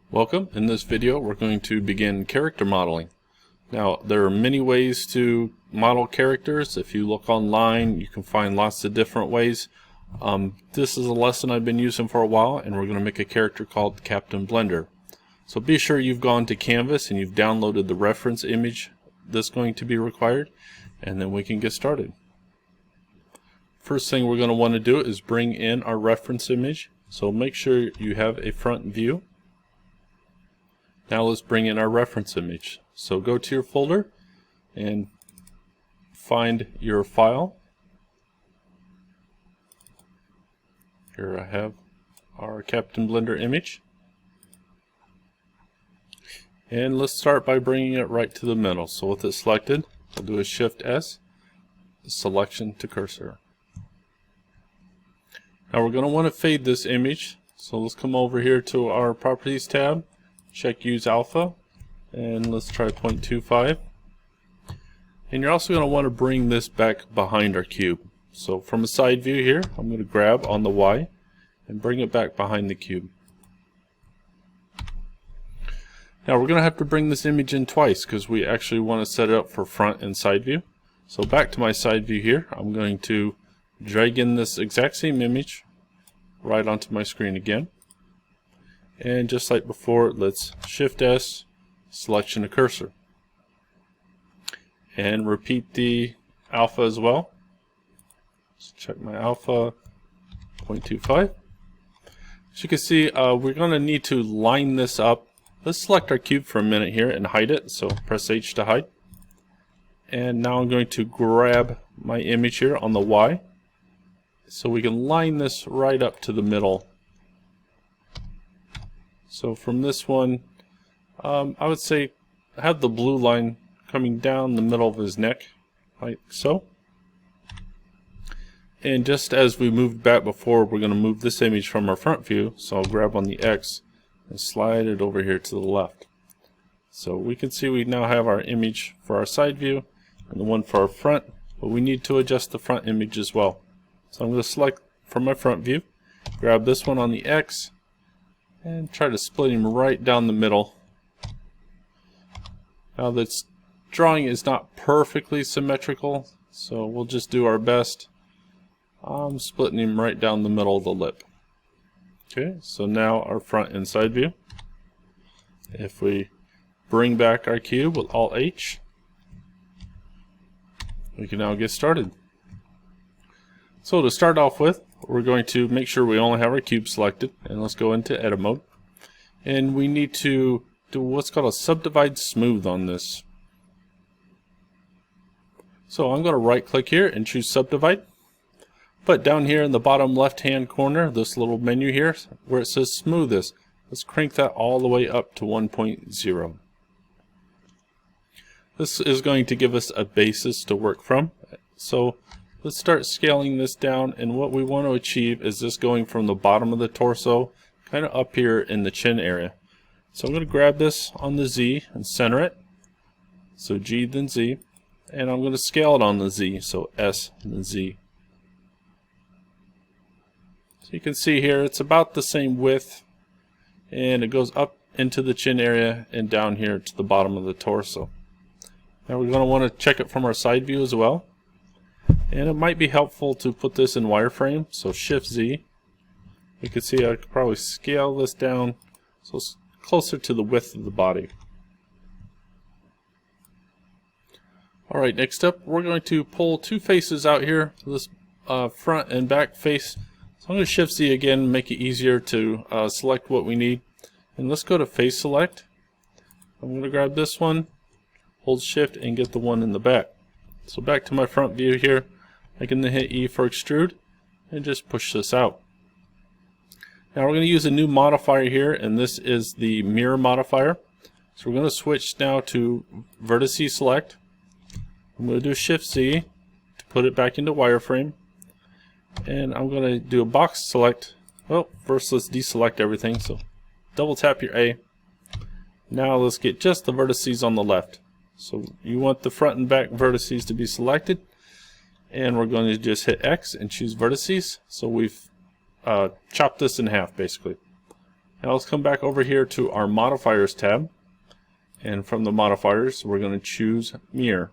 Welcome. In this video we're going to begin character modeling. Now there are many ways to model characters. If you look online you can find lots of different ways. This is a lesson I've been using for a while, and we're going to make a character called Captain Blender. So be sure you've gone to Canvas and you've downloaded the reference image that's going to be required, and then we can get started. First thing we're going to want to do is bring in our reference image. So make sure you have a front view. Now let's bring in our reference image. So go to your folder and find your file. Here I have our Captain Blender image. And let's start by bringing it right to the middle. So with it selected, I'll do a Shift S, selection to cursor. Now we're going to want to fade this image. So let's come over here to our Properties tab. Check Use Alpha, and let's try 0.25. And you're also going to want to bring this back behind our cube. So from a side view here, I'm going to grab on the Y and bring it back behind the cube. Now we're going to have to bring this image in twice because we actually want to set it up for front and side view. So back to my side view here, I'm going to drag in this exact same image right onto my screen again. And just like before, let's Shift S, selection to cursor. And repeat the alpha as well. Let's check my alpha, 0.25. As you can see, we're going to need to line this up. Let's select our cube for a minute here and hide it. So press H to hide. And now I'm going to grab my image here on the Y, so we can line this right up to the middle. So from this one, I would say have the blue line coming down the middle of his neck, like so. And just as we moved back before, we're going to move this image from our front view. So I'll grab on the X and slide it over here to the left. So we can see we now have our image for our side view and the one for our front, but we need to adjust the front image as well. So I'm going to select from my front view, grab this one on the X, and try to split him right down the middle. Now this drawing is not perfectly symmetrical, so we'll just do our best. I'm splitting him right down the middle of the lip. Okay, so now our front and side view. If we bring back our cube with Alt H, we can now get started. So to start off with, we're going to make sure we only have our cube selected, and let's go into edit mode. And we need to do what's called a subdivide smooth on this. So I'm going to right click here and choose subdivide. But down here in the bottom left hand corner, this little menu here where it says smooth this, let's crank that all the way up to 1.0. This is going to give us a basis to work from. So let's start scaling this down, and what we want to achieve is this going from the bottom of the torso kind of up here in the chin area. So I'm going to grab this on the Z and center it. So G then Z, and I'm going to scale it on the Z, so S and then Z. So you can see here it's about the same width, and it goes up into the chin area and down here to the bottom of the torso. Now we're going to want to check it from our side view as well. And it might be helpful to put this in wireframe, so Shift Z. You can see I could probably scale this down so it's closer to the width of the body. Alright, next up we're going to pull two faces out here, this front and back face. So I'm going to Shift Z again, make it easier to select what we need. And let's go to face select. I'm going to grab this one, hold Shift and get the one in the back. So back to my front view here, I can then hit E for extrude and just push this out. Now we're going to use a new modifier here, and this is the mirror modifier. So we're going to switch now to vertices select. I'm going to do Shift Z to put it back into wireframe, and I'm going to do a box select. Well, first let's deselect everything, so double tap your A. Now let's get just the vertices on the left. So you want the front and back vertices to be selected, and we're going to just hit X and choose vertices. So we've chopped this in half basically. Now let's come back over here to our modifiers tab, and from the modifiers we're going to choose mirror.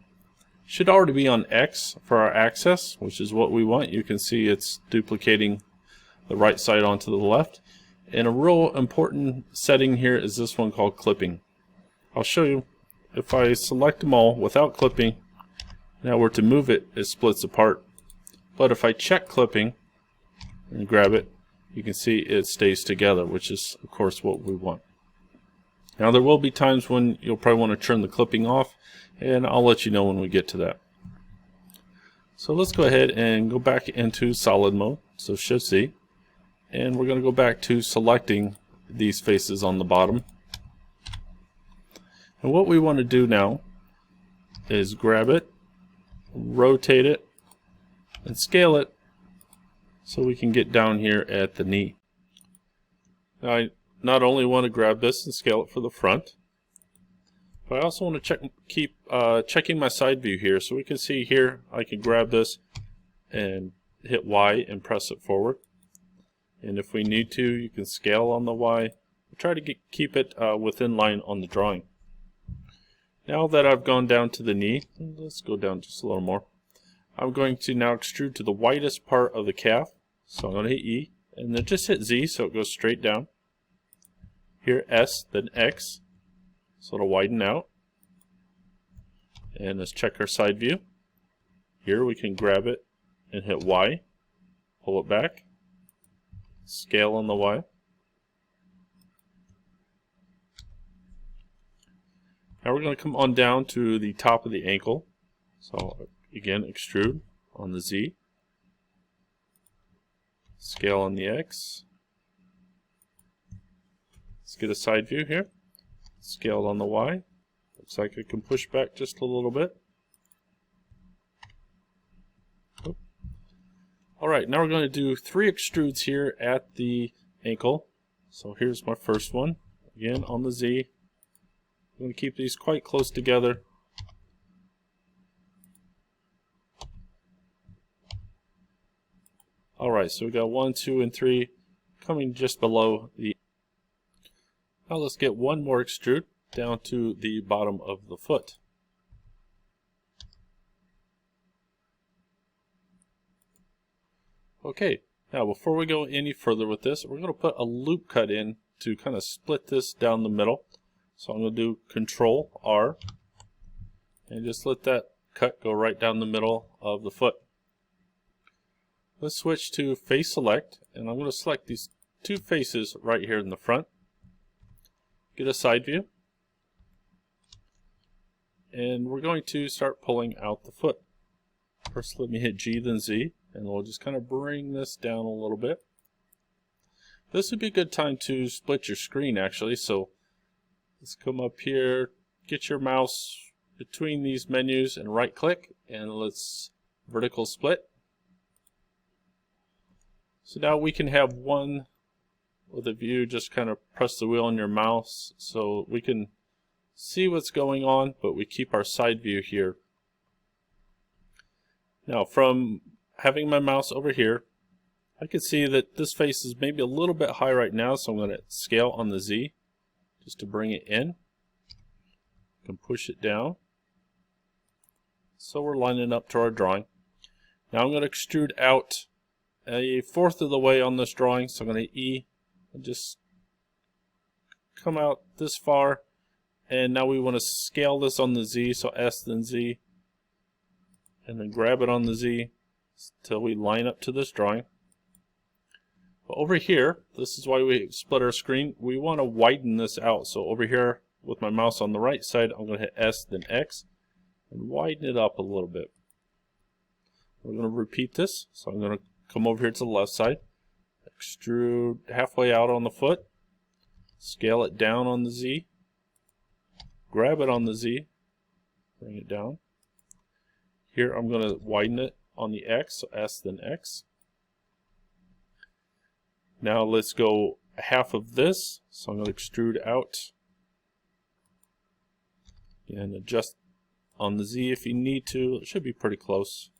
Should already be on X for our axis, which is what we want. You can see it's duplicating the right side onto the left. And a real important setting here is this one called clipping. I'll show you. If I select them all without clipping, now we're to move it, it splits apart. But if I check clipping and grab it, you can see it stays together, which is of course what we want. Now there will be times when you'll probably want to turn the clipping off, and I'll let you know when we get to that. So let's go ahead and go back into solid mode, so Shift Z, and we're going to go back to selecting these faces on the bottom. And what we want to do now is grab it, rotate it, and scale it so we can get down here at the knee. Now I not only want to grab this and scale it for the front, but I also want to keep checking my side view here. So we can see here I can grab this and hit Y and press it forward. And if we need to, you can scale on the Y. Try to keep it within line on the drawing. Now that I've gone down to the knee, let's go down just a little more. I'm going to now extrude to the widest part of the calf. So I'm going to hit E and then just hit Z so it goes straight down. Here S, then X, so it'll widen out. And let's check our side view. Here we can grab it and hit Y, pull it back, scale on the Y. Now we're going to come on down to the top of the ankle. So again, extrude on the Z, scale on the X. Let's get a side view here. Scaled on the Y. Looks like I can push back just a little bit. Alright, now we're going to do 3 extrudes here at the ankle. So here's my first one. Again on the Z. I'm going to keep these quite close together. Alright, so we got 1, 2, and 3 coming just below the. Now let's get one more extrude down to the bottom of the foot. Okay, now before we go any further with this, we're going to put a loop cut in to kind of split this down the middle. So I'm going to do Control R and just let that cut go right down the middle of the foot. Let's switch to Face Select, and I'm going to select these 2 faces right here in the front. Get a side view, and we're going to start pulling out the foot. First let me hit G then Z, and we'll just kind of bring this down a little bit. This would be a good time to split your screen actually, so let's come up here, get your mouse between these menus and right click, and let's vertical split. So now we can have one with a view, just kind of press the wheel on your mouse so we can see what's going on, but we keep our side view here. Now from having my mouse over here, I can see that this face is maybe a little bit high right now, so I'm going to scale on the Z just to bring it in. I can push it down. So we're lining up to our drawing. Now I'm going to extrude out a 1/4 of the way on this drawing, so I'm going to E and just come out this far, and now we want to scale this on the Z, so S then Z, and then grab it on the Z until we line up to this drawing. But over here, this is why we split our screen, we want to widen this out. So over here with my mouse on the right side, I'm going to hit S then X and widen it up a little bit. We're going to repeat this, so I'm going to come over here to the left side, extrude halfway out on the foot, scale it down on the Z, grab it on the Z, bring it down. Here I'm going to widen it on the X, so S then X. Now let's go half of this, so I'm going to extrude out and adjust on the Z if you need to. It should be pretty close.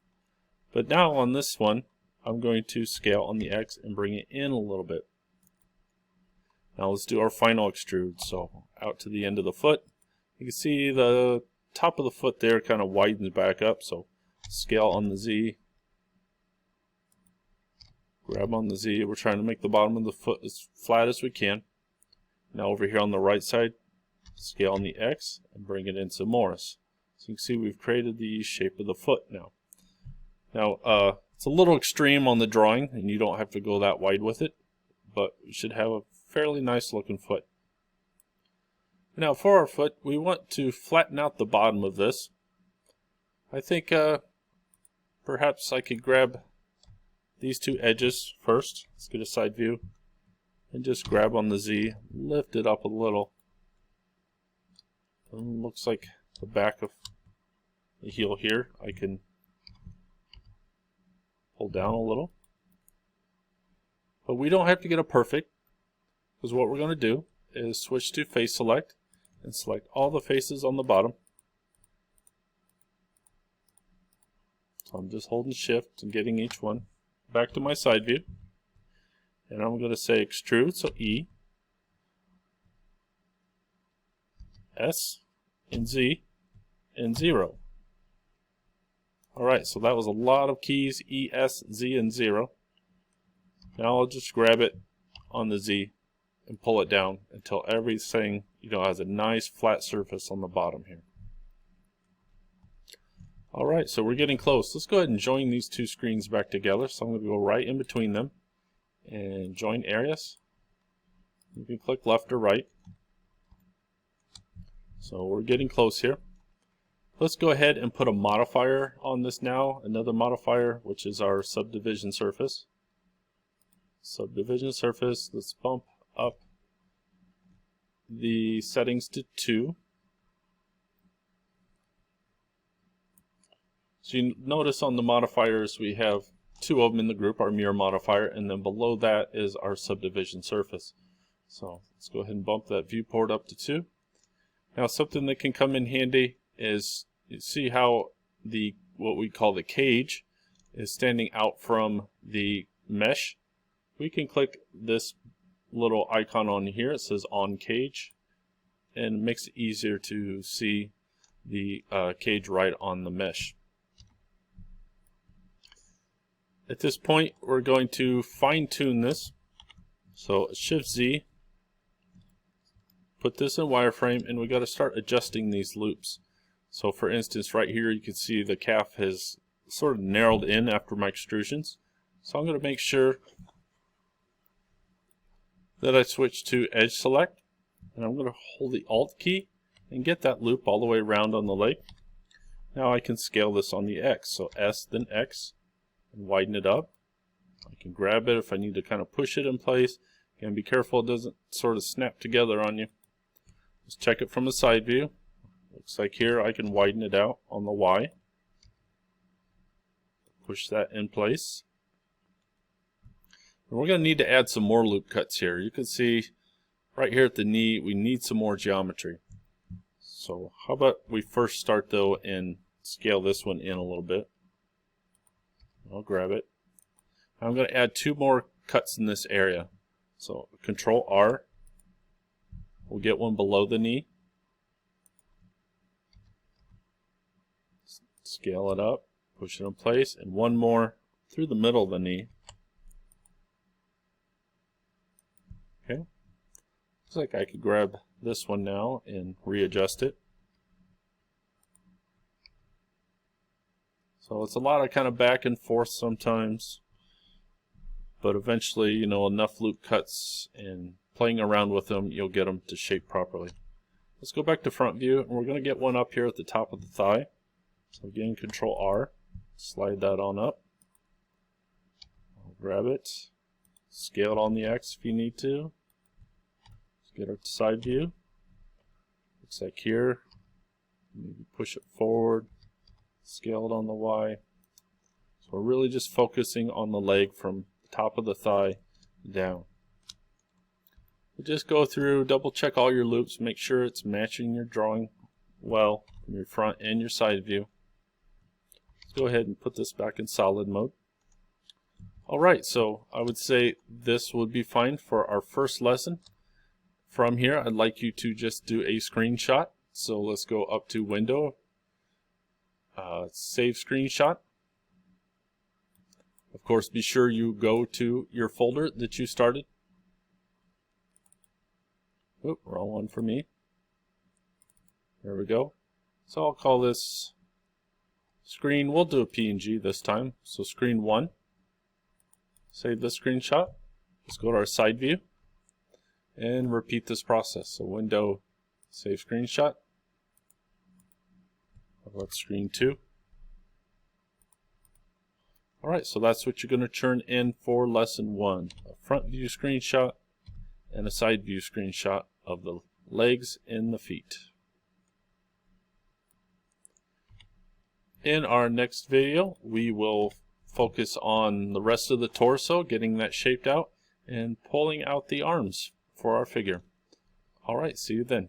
But now on this one, I'm going to scale on the X and bring it in a little bit. Now let's do our final extrude. So out to the end of the foot. You can see the top of the foot there kind of widens back up. So scale on the Z. Grab on the Z. We're trying to make the bottom of the foot as flat as we can. Now over here on the right side, scale on the X and bring it in some more. So you can see we've created the shape of the foot now. Now it's a little extreme on the drawing and you don't have to go that wide with it, but you should have a fairly nice looking foot. Now for our foot, we want to flatten out the bottom of this. I think perhaps I could grab these two edges first. Let's get a side view and just grab on the Z, lift it up a little. And looks like the back of the heel here I can pull down a little. But we don't have to get it perfect, because what we're going to do is switch to face select and select all the faces on the bottom. So I'm just holding shift and getting each one. Back to my side view, and I'm going to say extrude, so E, S, and Z, and 0. Alright, so that was a lot of keys, E, S, Z, and 0. Now I'll just grab it on the Z and pull it down until everything, has a nice flat surface on the bottom here. Alright, so we're getting close. Let's go ahead and join these two screens back together. So I'm going to go right in between them and join areas. You can click left or right. So we're getting close here. Let's go ahead and put a modifier on this now. Another modifier, which is our subdivision surface. Subdivision surface, let's bump up the settings to 2. So you notice on the modifiers we have 2 of them in the group, our mirror modifier, and then below that is our subdivision surface. So let's go ahead and bump that viewport up to 2. Now something that can come in handy is, you see how what we call the cage is standing out from the mesh. We can click this little icon on here. It says on cage, and it makes it easier to see the cage right on the mesh. At this point, we're going to fine-tune this. So Shift Z, put this in wireframe, and we got to start adjusting these loops. So for instance, right here you can see the calf has sort of narrowed in after my extrusions. So I'm going to make sure that I switch to edge select, and I'm going to hold the Alt key and get that loop all the way around on the leg. Now I can scale this on the X, so S then X, and widen it up. I can grab it if I need to kind of push it in place. Again, be careful it doesn't sort of snap together on you. Let's check it from the side view. Looks like here I can widen it out on the Y. Push that in place. And we're going to need to add some more loop cuts here. You can see right here at the knee we need some more geometry. So how about we first start though and scale this one in a little bit. I'll grab it. I'm going to add 2 more cuts in this area. So Control R. We'll get one below the knee. Scale it up, push it in place, and one more through the middle of the knee. Okay. Looks like I could grab this one now and readjust it. So it's a lot of kind of back and forth sometimes, but eventually, enough loop cuts and playing around with them, you'll get them to shape properly. Let's go back to front view, and we're going to get one up here at the top of the thigh. So again, Control R, slide that on up. I'll grab it, scale it on the X if you need to. Let's get our side view. Looks like here, maybe push it forward. Scale it on the Y. So we're really just focusing on the leg from the top of the thigh down. You just go through, double check all your loops, make sure it's matching your drawing well from your front and your side view. Let's go ahead and put this back in solid mode. Alright, so I would say this would be fine for our first lesson. from here, I'd like you to just do a screenshot. So let's go up to Window, Save Screenshot. Of course, be sure you go to your folder that you started. Oop, wrong one for me. There we go. So I'll call this screen, we'll do a PNG this time. So screen 1. Save the screenshot. Let's go to our side view and repeat this process. So Window, Save Screenshot. How about screen 2? Alright, so that's what you're going to turn in for lesson 1. A front view screenshot and a side view screenshot of the legs and the feet. In our next video, we will focus on the rest of the torso, getting that shaped out, and pulling out the arms for our figure. Alright, see you then.